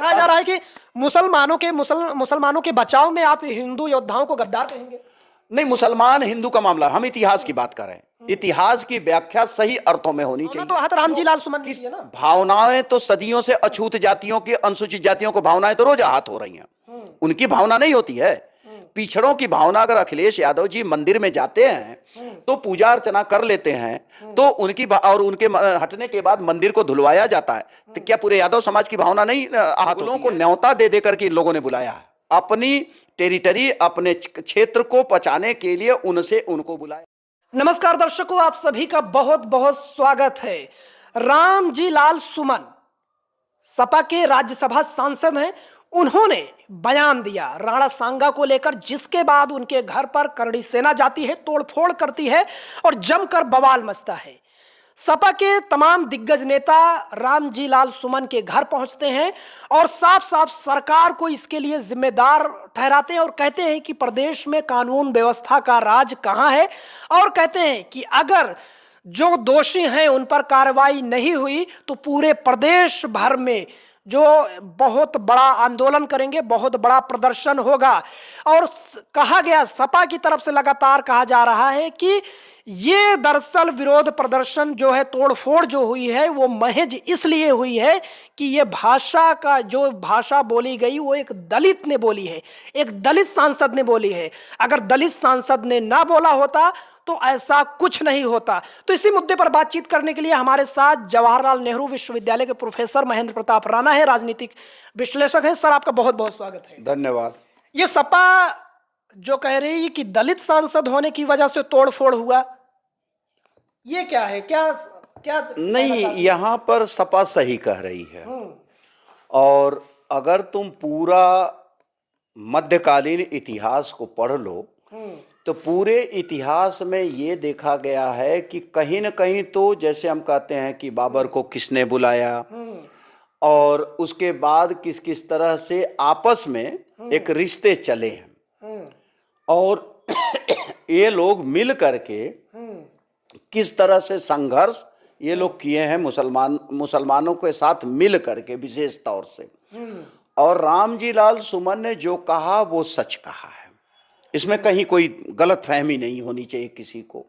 कहा जा रहा है कि मुसलमानों के बचाव में आप हिंदू योद्धाओं को गद्दार कहेंगे। नहीं, मुसलमान हिंदू का मामला, हम इतिहास की बात कर रहे हैं। इतिहास की व्याख्या सही अर्थों में होनी चाहिए। तो हाथ रामजी लाल सुमन की है ना। भावनाएं तो सदियों से अछूत जातियों की, अनुसूचित जातियों को भावनाएं तो रोज आहत हो रही हैं। उनकी भावना नहीं होती है। पिछड़ों की भावना अगर अखिलेश यादव जी मंदिर में जाते हैं तो पूजा अर्चना कर लेते हैं तो उनकी और उनके हटने के बाद मंदिर को धुलवाया जाता है, तो क्या पूरे यादव समाज की भावना नहीं आहत होती है? को न्योता दे देकर के इन लोगों ने बुलाया है, अपनी टेरिटरी, अपने क्षेत्र को बचाने के लिए उनको बुलाया। नमस्कार दर्शकों, आप सभी का बहुत बहुत स्वागत है। रामजी लाल सुमन सपा के राज्यसभा सांसद हैं। उन्होंने बयान दिया राणा सांगा को लेकर, जिसके बाद उनके घर पर करड़ी सेना जाती है, तोड़फोड़ करती है और जमकर बवाल मचता है। सपा के तमाम दिग्गज नेता रामजी लाल सुमन के घर पहुंचते हैं और साफ साफ सरकार को इसके लिए जिम्मेदार ठहराते हैं और कहते हैं कि प्रदेश में कानून व्यवस्था का राज कहां है, और कहते हैं कि अगर जो दोषी हैं उन पर कार्रवाई नहीं हुई तो पूरे प्रदेश भर में जो बहुत बड़ा आंदोलन करेंगे, बहुत बड़ा प्रदर्शन होगा। और कहा गया, सपा की तरफ से लगातार कहा जा रहा है कि ये दरअसल विरोध प्रदर्शन जो है, तोड़फोड़ जो हुई है, वो महज इसलिए हुई है कि ये जो भाषा बोली गई वो एक दलित ने बोली है, एक दलित सांसद ने बोली है। अगर दलित सांसद ने ना बोला होता तो ऐसा कुछ नहीं होता। तो इसी मुद्दे पर बातचीत करने के लिए हमारे साथ जवाहरलाल नेहरू विश्वविद्यालय के प्रोफेसर महेंद्र प्रताप राणा है, राजनीतिक विश्लेषक है। सर, आपका बहुत बहुत स्वागत है। धन्यवाद। ये सपा जो कह रही है कि दलित सांसद होने की वजह से तोड़फोड़ हुआ, ये क्या है? क्या नहीं, यहां पर सपा सही कह रही है। और अगर तुम पूरा मध्यकालीन इतिहास को पढ़ लो तो पूरे इतिहास में ये देखा गया है कि कहीं न कहीं तो, जैसे हम कहते हैं कि बाबर को किसने बुलाया और उसके बाद किस किस तरह से आपस में एक रिश्ते चले हैं और ये लोग मिल करके किस तरह से संघर्ष ये लोग किए हैं मुसलमानों के साथ मिल करके, विशेष तौर से। और रामजी लाल सुमन ने जो कहा वो सच कहा है, इसमें कहीं कोई गलत फहमी नहीं होनी चाहिए किसी को।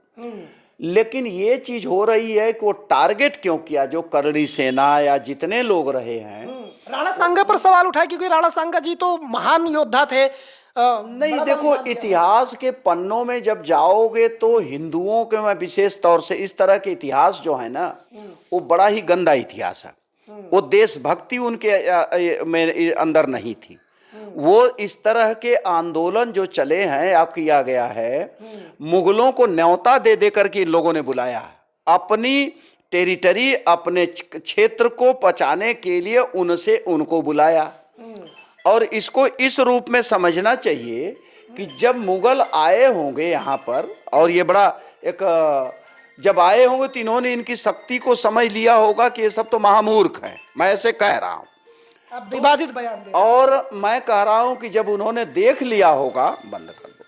लेकिन ये चीज हो रही है कि वो टारगेट क्यों किया, जो करड़ी सेना या जितने लोग रहे हैं। राणा सांगा पर सवाल उठाए क्योंकि राणा सांगा जी तो महान योद्धा थे। नहीं, देखो, इतिहास के पन्नों में जब जाओगे तो हिंदुओं के में विशेष तौर से इस तरह के इतिहास जो है ना, वो बड़ा ही गंदा इतिहास है। वो देशभक्ति उनके में अंदर नहीं थी। वो इस तरह के आंदोलन जो चले हैं या किया गया है, मुगलों को न्योता दे दे करके इन लोगों ने बुलाया है, अपनी टेरिटरी, अपने क्षेत्र को बचाने के लिए उनको बुलाया। और इसको इस रूप में समझना चाहिए कि जब मुगल आए होंगे यहाँ पर, और ये बड़ा जब आए होंगे तो इन्होंने इनकी शक्ति को समझ लिया होगा कि ये सब तो महामूर्ख हैं, मैं ऐसे कह रहा हूँ। विवादित बयान दे। और मैं कह रहा हूँ कि जब उन्होंने देख लिया होगा, बंद कर दो,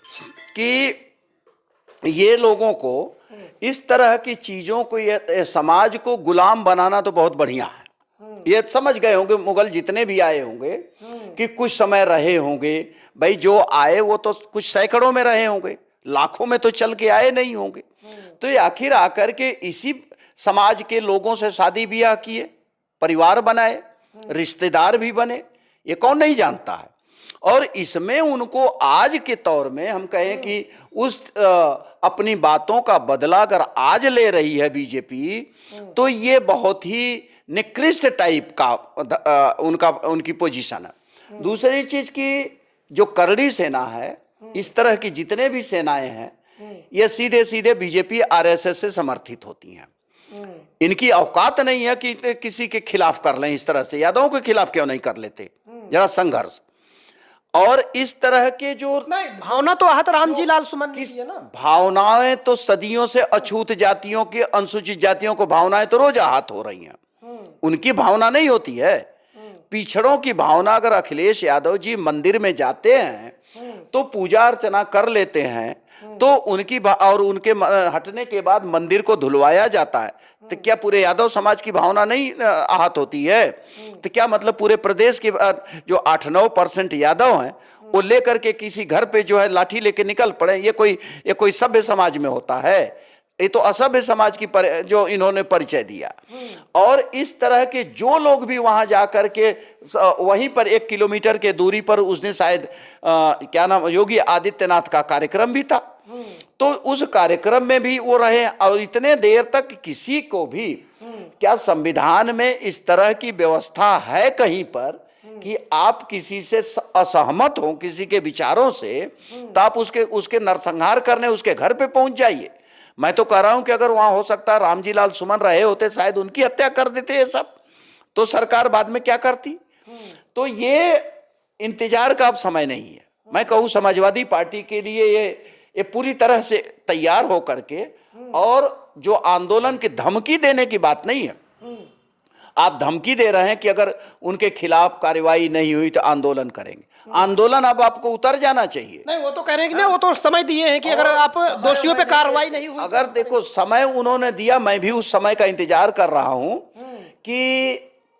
कि ये लोगों को इस तरह की चीजों को, ये समाज को गुलाम बनाना तो बहुत बढ़िया है, ये समझ गए होंगे मुगल जितने भी आए होंगे कि कुछ समय रहे होंगे। भाई, जो आए वो तो कुछ सैकड़ों में रहे होंगे, लाखों में तो चल के आए नहीं होंगे। तो ये आखिर आकर के इसी समाज के लोगों से शादी ब्याह किए, परिवार बनाए, रिश्तेदार भी बने, ये कौन नहीं जानता है। और इसमें उनको आज के तौर में हम कहें कि उस अपनी बातों का बदला अगर आज ले रही है बीजेपी, तो ये बहुत ही निकृष्ट टाइप का उनकी पोजीशन है। दूसरी चीज की जो करड़ी सेना है, इस तरह की जितने भी सेनाएं हैं, ये सीधे सीधे बीजेपी आरएसएस से समर्थित होती हैं। इनकी औकात नहीं है कि किसी के खिलाफ कर लें इस तरह से। यादवों के खिलाफ क्यों नहीं कर लेते जरा संघर्ष। और इस तरह के जो भावना तो आहत रामजी लाल सुमन की है ना। भावनाएं तो सदियों से अछूत जातियों की, अनुसूचित जातियों को भावनाएं तो रोज आहत हो रही हैं। उनकी भावना नहीं होती है। पिछड़ों की भावना अगर अखिलेश यादव जी मंदिर में जाते हैं तो पूजा अर्चना कर लेते हैं तो और उनके हटने के बाद मंदिर को धुलवाया जाता है, तो क्या पूरे यादव समाज की भावना नहीं आहत होती है? तो क्या मतलब पूरे प्रदेश के जो 8-9% यादव हैं वो लेकर के किसी घर पे जो है लाठी लेके निकल पड़े? ये कोई सभ्य समाज में होता है? ये तो असभ्य समाज की जो इन्होंने परिचय दिया। और इस तरह के जो लोग भी वहां जाकर के वहीं पर 1 किलोमीटर के दूरी पर उस दिन शायद क्या नाम योगी आदित्यनाथ का कार्यक्रम भी था, तो उस कार्यक्रम में भी वो रहे। और इतने देर तक किसी को भी क्या संविधान में इस तरह की व्यवस्था है कहीं पर कि आप किसी से असहमत हो किसी के विचारों से तो आप उसके नरसंहार करने उसके घर पे पहुंच जाइए? मैं तो कह रहा हूं कि अगर वहां हो सकता है रामजी लाल सुमन रहे होते शायद उनकी हत्या कर देते ये सब, तो सरकार बाद में क्या करती? तो ये इंतजार का अब समय नहीं है। मैं कहूं समाजवादी पार्टी के लिए ये पूरी तरह से तैयार हो करके, और जो आंदोलन की धमकी देने की बात नहीं है, आप धमकी दे रहे हैं कि अगर उनके खिलाफ कार्रवाई नहीं हुई तो आंदोलन करेंगे। आंदोलन अब आपको उतर जाना चाहिए। नहीं, वो तो कह रहे हैं कि ना, वो तो समय दिए हैं कि अगर आप दोषियों पे कार्रवाई नहीं हुई, अगर देखो समय उन्होंने दिया, मैं भी उस समय का इंतजार कर रहा हूं कि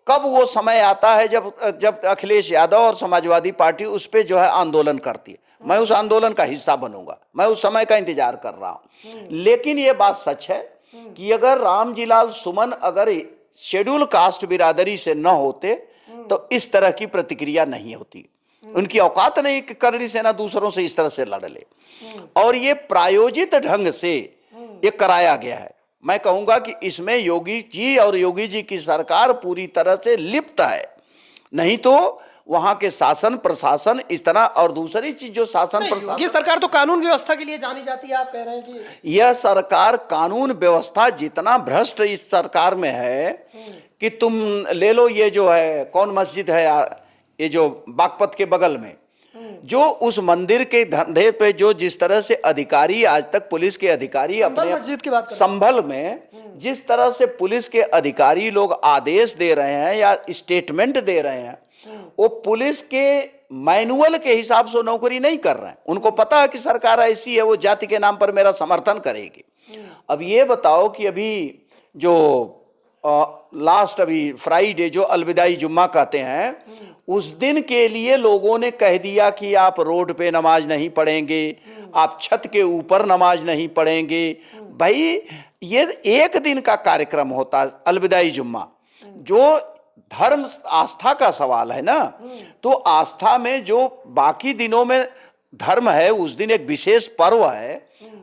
कब वो समय आता है जब अखिलेश यादव और समाजवादी पार्टी उस पे जो है आंदोलन करती है। मैं उस आंदोलन का हिस्सा बनूंगा, मैं उस समय का इंतजार कर रहा हूं। लेकिन ये बात सच है कि अगर रामजी लाल सुमन अगर शेड्यूल कास्ट बिरादरी से न होते तो इस तरह की प्रतिक्रिया नहीं होती। उनकी औकात नहीं कि करणी सेना दूसरों से इस तरह से लड़ ले, और ये प्रायोजित ढंग से ये कराया गया है। मैं कहूंगा कि इसमें योगी जी और योगी जी की सरकार पूरी तरह से लिप्त है, नहीं तो वहां के शासन प्रशासन इस तरह। और दूसरी चीज जो शासन प्रशासन, ये सरकार तो कानून व्यवस्था के लिए जानी जाती है, आप कह रहे हैं कि यह सरकार कानून व्यवस्था जितना भ्रष्ट इस सरकार में है कि तुम ले लो ये जो है कौन मस्जिद है ये जो बागपत के बगल में, जो उस मंदिर के धंधे पे जो जिस तरह से अधिकारी आज तक पुलिस के अधिकारी अपने मस्जिद की बात संभल में जिस तरह से पुलिस के अधिकारी लोग आदेश दे रहे हैं या स्टेटमेंट दे रहे हैं, वो पुलिस के मैनुअल के हिसाब से नौकरी नहीं कर रहे हैं। उनको पता है कि सरकार ऐसी है, वो जाति के नाम पर मेरा समर्थन करेगी। अब ये बताओ कि अभी जो लास्ट अभी फ्राइडे जो अलविदाई जुम्मा कहते हैं, उस दिन के लिए लोगों ने कह दिया कि आप रोड पे नमाज नहीं पढ़ेंगे, आप छत के ऊपर नमाज नहीं पढ़ेंगे। भाई ये एक दिन का कार्यक्रम होता है अलविदाई जुम्मा, जो धर्म आस्था का सवाल है ना, तो आस्था में जो बाकी दिनों में धर्म है, उस दिन एक विशेष पर्व है।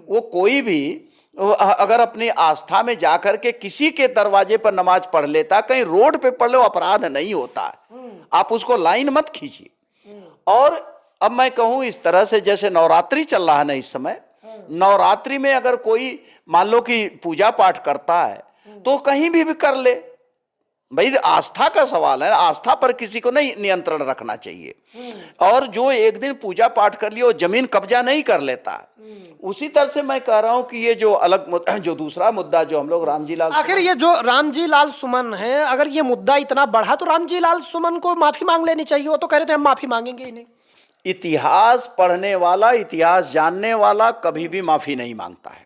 वो कोई भी अगर अपनी आस्था में जाकर के किसी के दरवाजे पर नमाज पढ़ लेता, कहीं रोड पे पढ़ लो, अपराध नहीं होता है। आप उसको लाइन मत खींचिए। और अब मैं कहूं इस तरह से जैसे नवरात्रि चल रहा है ना इस समय, नवरात्रि में अगर कोई मान लो कि पूजा पाठ करता है तो कहीं भी कर ले, भाई आस्था का सवाल है, आस्था पर किसी को नहीं नियंत्रण रखना चाहिए। और जो एक दिन पूजा पाठ कर लिया वो जमीन कब्जा नहीं कर लेता। उसी तरह से मैं कह रहा हूं कि ये जो अलग जो दूसरा मुद्दा जो हम लोग रामजी लाल, आखिर ये जो रामजी लाल सुमन है, अगर ये मुद्दा इतना बढ़ा तो रामजी लाल सुमन को माफी मांग लेनी चाहिए। वो तो कह रहे थे हम माफी मांगेंगे ही नहीं। इतिहास पढ़ने वाला, इतिहास जानने वाला कभी भी माफी नहीं मांगता है।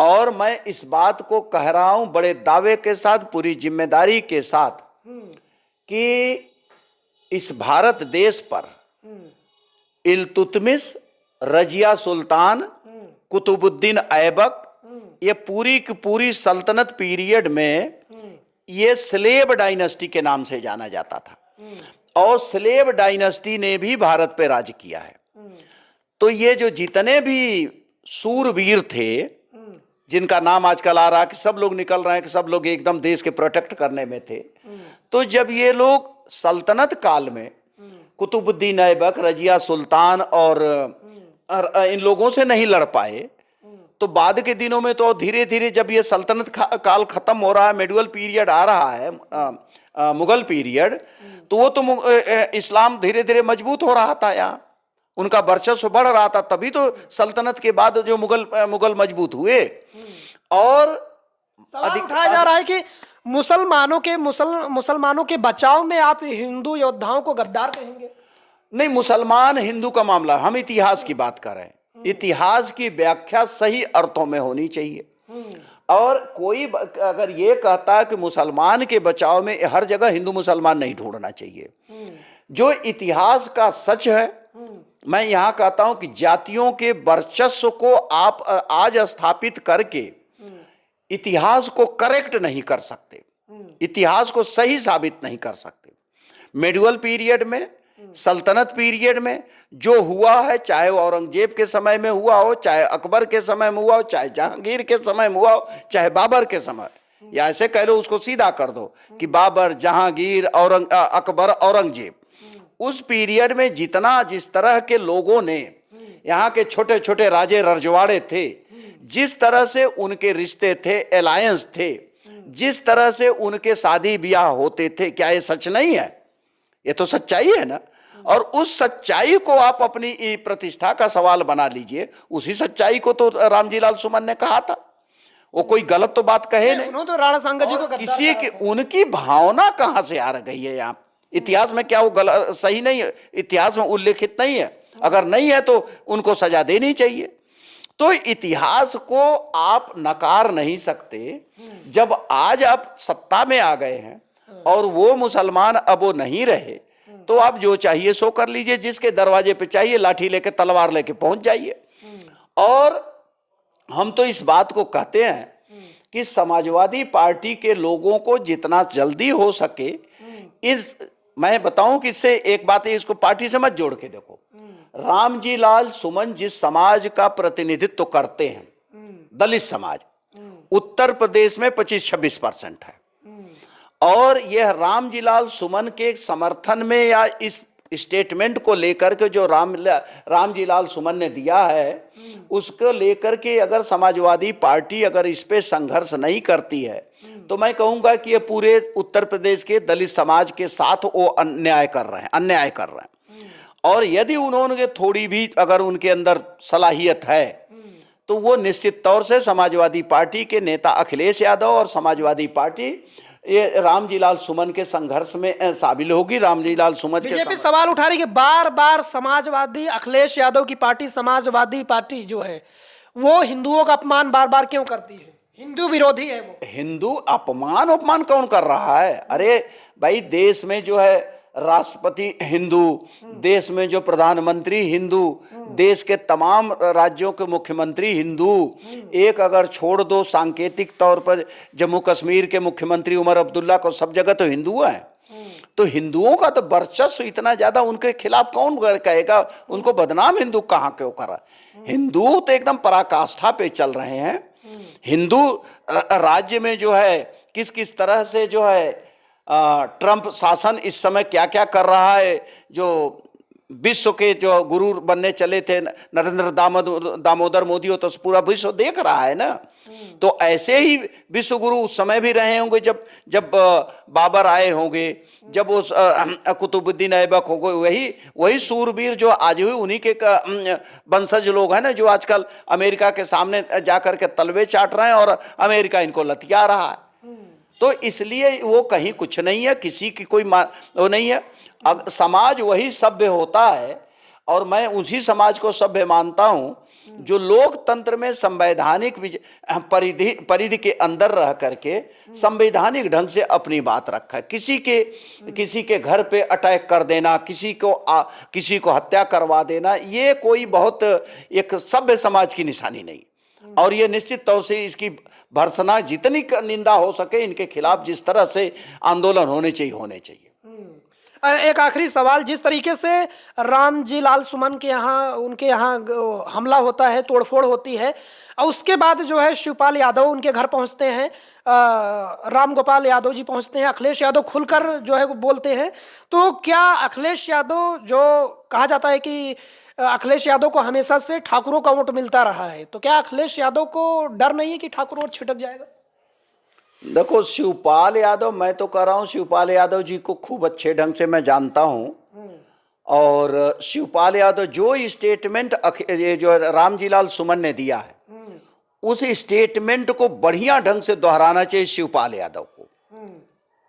और मैं इस बात को कह रहा हूं बड़े दावे के साथ, पूरी जिम्मेदारी के साथ, कि इस भारत देश पर इल्तुतमिश, रजिया सुल्तान, कुतुबुद्दीन ऐबक, ये पूरी की पूरी सल्तनत पीरियड में ये स्लेव डायनेस्टी के नाम से जाना जाता था, और स्लेव डायनेस्टी ने भी भारत पे राज किया है। तो ये जो जितने भी सूरवीर थे जिनका नाम आजकल आ रहा है कि सब लोग निकल रहे हैं कि सब लोग एकदम देश के प्रोटेक्ट करने में थे, तो जब ये लोग सल्तनत काल में कुतुबुद्दीन ऐबक, रजिया सुल्तान और इन लोगों से नहीं लड़ पाए, तो बाद के दिनों में तो धीरे धीरे जब ये सल्तनत काल खत्म हो रहा है, मिडिवल पीरियड आ रहा है, मुगल पीरियड, तो वो तो इस्लाम धीरे धीरे मजबूत हो रहा था, यहाँ उनका वर्चस्व बढ़ रहा था, तभी तो सल्तनत के बाद जो मुगल मजबूत हुए। और सवाल उठाया जा रहा है कि मुसलमानों के बचाव में आप हिंदू योद्धाओं को गद्दार कहेंगे? नहीं, मुसलमान हिंदू का मामला, हम इतिहास की बात कर रहे हैं। इतिहास की व्याख्या सही अर्थों में होनी चाहिए। और कोई अगर ये कहता है कि मुसलमान के बचाव में हर जगह हिंदू मुसलमान नहीं ढूंढना चाहिए। जो इतिहास का सच है, मैं यहां कहता हूं कि जातियों के वर्चस्व को आप आज स्थापित करके इतिहास को करेक्ट नहीं कर सकते, इतिहास को सही साबित नहीं कर सकते। मेडिवल पीरियड में, सल्तनत पीरियड में जो हुआ है, चाहे वो औरंगजेब के समय में हुआ हो, चाहे अकबर के समय में हुआ हो, चाहे जहांगीर के समय में हुआ हो, चाहे बाबर के समय, या ऐसे कह लो, उसको सीधा कर दो कि बाबर, जहांगीर, अकबर, औरंगजेब, उस पीरियड में जितना जिस तरह के लोगों ने, यहाँ के छोटे छोटे राजे रजवाड़े थे, जिस तरह से उनके रिश्ते थे, अलायंस थे, जिस तरह से उनके शादी ब्याह होते थे, क्या ये सच नहीं है? ये तो सच्चाई है ना। और उस सच्चाई को आप अपनी प्रतिष्ठा का सवाल बना लीजिए। उसी सच्चाई को तो रामजी लाल सुमन ने कहा था, वो कोई गलत तो बात कहे नहीं। उन्होंने तो राणा सांगा जी को किसी की उनकी भावना कहां से आ गई है? यहाँ इतिहास में क्या वो गलत सही नहीं है? इतिहास में उल्लेखित नहीं है? अगर नहीं है तो उनको सजा देनी चाहिए। तो इतिहास को आप नकार नहीं सकते। जब आज आप सत्ता में आ गए हैं और वो मुसलमान अब वो नहीं रहे, तो आप जो चाहिए सो कर लीजिए। जिसके दरवाजे पे चाहिए लाठी लेके, तलवार लेके पहुंच जाइए। और हम तो इस बात को कहते हैं कि समाजवादी पार्टी के लोगों को जितना जल्दी हो सके, इस मैं बताऊं कि इससे एक बात है, इसको पार्टी से मत जोड़ के देखो। रामजी लाल सुमन जिस समाज का प्रतिनिधित्व करते हैं, दलित समाज, उत्तर प्रदेश में 25-26% है। और यह रामजी लाल सुमन के समर्थन में या इस स्टेटमेंट को लेकर के जो रामजी लाल सुमन ने दिया है, उसको लेकर के अगर समाजवादी पार्टी अगर इस पे संघर्ष नहीं करती है, तो मैं कहूंगा कि ये पूरे उत्तर प्रदेश के दलित समाज के साथ वो अन्याय कर रहे हैं। और यदि उन्होंने थोड़ी भी अगर उनके अंदर सलाहियत है, तो वो निश्चित तौर से समाजवादी पार्टी के नेता अखिलेश यादव और समाजवादी पार्टी ये रामजी लाल सुमन के संघर्ष में शामिल होगी। रामजी लाल सुमन बीजेपी सवाल उठा रही है कि बार बार समाजवादी अखिलेश यादव की पार्टी, समाजवादी पार्टी जो है वो हिंदुओं का अपमान बार बार क्यों करती है? हिंदू विरोधी है वो। हिंदू अपमान कौन कर रहा है? अरे भाई, देश में जो है राष्ट्रपति हिंदू, देश में जो प्रधानमंत्री हिंदू, देश के तमाम राज्यों के मुख्यमंत्री हिंदू, एक अगर छोड़ दो सांकेतिक तौर पर जम्मू कश्मीर के मुख्यमंत्री उमर अब्दुल्ला को, सब जगह तो हिंदू हैं। तो हिंदुओं का तो वर्चस्व इतना ज्यादा, उनके खिलाफ कौन कहेगा? उनको बदनाम हिंदू कहाँ क्यों करा? हिंदू तो एकदम पराकाष्ठा पे चल रहे हैं। हिंदू राज्य में जो है किस किस तरह से जो है ट्रंप शासन इस समय क्या क्या कर रहा है, जो विश्व के जो गुरु बनने चले थे नरेंद्र दामोदर मोदी, हो तो पूरा विश्व देख रहा है ना। तो ऐसे ही विश्व गुरु उस समय भी रहे होंगे जब बाबर आए होंगे, जब वो कुतुबुद्दीन ऐबक हो गए, वही सूरवीर जो आज भी उन्हीं के वंशज लोग हैं ना, जो आजकल अमेरिका के सामने जाकर के तलवे चाट रहे हैं और अमेरिका इनको लतिया रहा है। तो इसलिए वो कहीं कुछ नहीं है, किसी की कोई वो नहीं है। समाज वही सभ्य होता है, और मैं उसी समाज को सभ्य मानता हूं जो लोकतंत्र में संवैधानिक परिधि के अंदर रह करके संवैधानिक ढंग से अपनी बात रखा है। किसी के घर पे अटैक कर देना, किसी को हत्या करवा देना, ये कोई बहुत एक सभ्य समाज की निशानी नहीं। और ये निश्चित तौर से इसकी भर्त्सना जितनी निंदा हो सके, इनके खिलाफ जिस तरह से आंदोलन होने चाहिए। एक आखिरी सवाल, जिस तरीके से रामजी लाल सुमन के यहाँ, उनके यहाँ हमला होता है, तोड़फोड़ होती है, और उसके बाद जो है शिवपाल यादव उनके घर पहुँचते हैं, राम गोपाल यादव जी पहुँचते हैं, अखिलेश यादव खुलकर जो है वो बोलते हैं, तो क्या अखिलेश यादव, जो कहा जाता है कि अखिलेश यादव को हमेशा से ठाकुरों का वोट मिलता रहा है, तो क्या अखिलेश यादव को डर नहीं है कि ठाकुर वोट छिटक जाएगा? देखो, शिवपाल यादव, मैं तो कह रहा हूँ शिवपाल यादव जी को खूब अच्छे ढंग से मैं जानता हूँ। और शिवपाल यादव जो स्टेटमेंट ये जो रामजी लाल सुमन ने दिया है, उस स्टेटमेंट को बढ़िया ढंग से दोहराना चाहिए। शिवपाल यादव को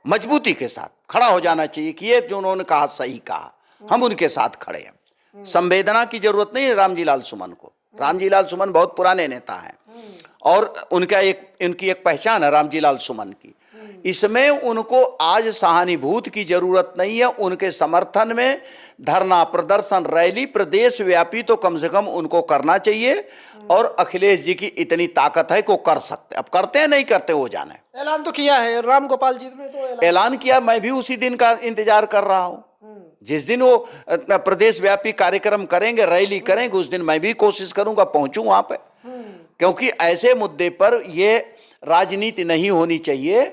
मजबूती के साथ खड़ा हो जाना चाहिए कि ये जो उन्होंने कहा सही कहा, हम उनके साथ खड़े हैं। संवेदना की जरूरत नहीं है रामजी लाल सुमन को, रामजी लाल सुमन बहुत पुराने नेता हैं और उनकी एक पहचान है रामजी लाल सुमन की। इसमें उनको आज सहानुभूति की जरूरत नहीं है। उनके समर्थन में धरना, प्रदर्शन, रैली प्रदेश व्यापी तो कम से कम उनको करना चाहिए और अखिलेश जी की इतनी ताकत है कि वो कर सकते। अब करते हैं नहीं करते वो जाने। ऐलान तो किया है राम गोपाल जी ने, तो ऐलान किया, मैं भी उसी दिन का इंतजार कर रहा हूं। जिस दिन वो प्रदेश व्यापी कार्यक्रम करेंगे, रैली करेंगे, उस दिन मैं भी कोशिश करूंगा पहुंचूं वहां पे, क्योंकि ऐसे मुद्दे पर ये राजनीति नहीं होनी चाहिए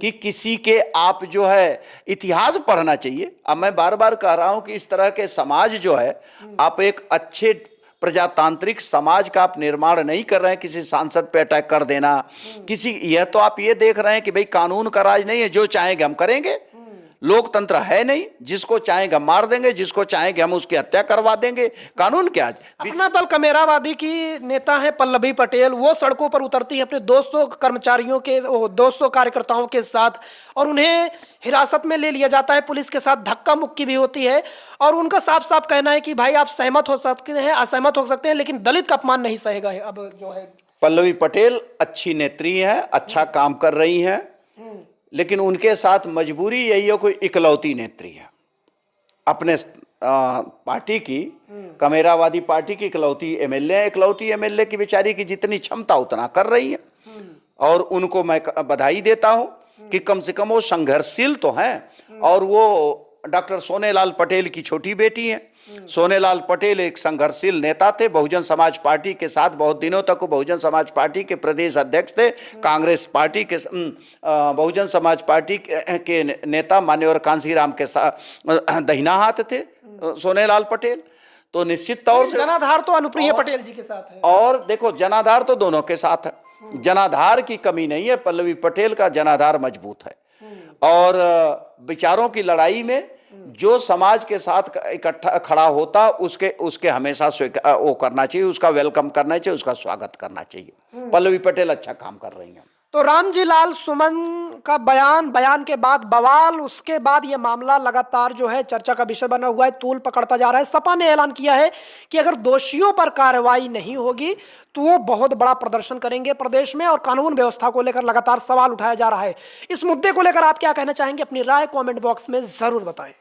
कि किसी के आप जो है इतिहास पढ़ना चाहिए। अब मैं बार बार कह रहा हूं कि इस तरह के समाज जो है, आप एक अच्छे प्रजातांत्रिक समाज का आप निर्माण नहीं कर रहे हैं किसी सांसद पे अटैक कर देना, किसी, यह तो आप ये देख रहे हैं कि भाई कानून का राज नहीं है, जो चाहेंगे हम करेंगे। लोकतंत्र है नहीं, जिसको चाहेंगे हम मार देंगे, जिसको चाहेंगे हम उसकी हत्या करवा देंगे। कानून क्या है? अपना दल कमेरावादी की नेता है पल्लवी पटेल, वो सड़कों पर उतरती है अपने 200 कर्मचारियों के, 200 कार्यकर्ताओं के साथ, और उन्हें हिरासत में ले लिया जाता है। पुलिस के साथ धक्का मुक्की भी होती है और उनका साफ साफ कहना है कि भाई आप सहमत हो सकते हैं, असहमत हो सकते हैं, लेकिन दलित का अपमान नहीं सहेगा। अब जो है पल्लवी पटेल अच्छी नेत्री हैं, अच्छा काम कर रही हैं, लेकिन उनके साथ मजबूरी यही है, कोई इकलौती नेत्री है अपने पार्टी की, कमेरावादी पार्टी की इकलौती एमएलए, इकलौती एमएलए की बेचारी की जितनी क्षमता उतना कर रही है। और उनको मैं बधाई देता हूं कि कम से कम वो संघर्षशील तो हैं। और वो डॉक्टर सोनेलाल पटेल की छोटी बेटी हैं। सोनेलाल पटेल एक संघर्षशील नेता थे, बहुजन समाज पार्टी के साथ बहुत दिनों तक वो बहुजन समाज पार्टी के प्रदेश अध्यक्ष थे। कांग्रेस पार्टी के बहुजन समाज पार्टी के नेता मान्यवर कांसीराम के साथ दहिना हाथ थे सोनेलाल पटेल। तो निश्चित तौर से जनाधार तो अनुप्रिया पटेल जी के साथ है। और देखो, जनाधार तो दोनों के साथ है, जनाधार की कमी नहीं है। पल्लवी पटेल का जनाधार मजबूत है और विचारों की लड़ाई में जो समाज के साथ इकट्ठा खड़ा होता उसके हमेशा वो करना चाहिए, उसका वेलकम करना चाहिए, उसका स्वागत करना चाहिए। पल्लवी पटेल अच्छा काम कर रही हैं। तो रामजी लाल सुमन का बयान के बाद बवाल, उसके बाद ये मामला लगातार जो है चर्चा का विषय बना हुआ है, तूल पकड़ता जा रहा है। सपा ने ऐलान किया है कि अगर दोषियों पर कार्रवाई नहीं होगी तो वो बहुत बड़ा प्रदर्शन करेंगे प्रदेश में, और कानून व्यवस्था को लेकर लगातार सवाल उठाया जा रहा है। इस मुद्दे को लेकर आप क्या कहना चाहेंगे? अपनी राय कमेंट बॉक्स में जरूर बताएं।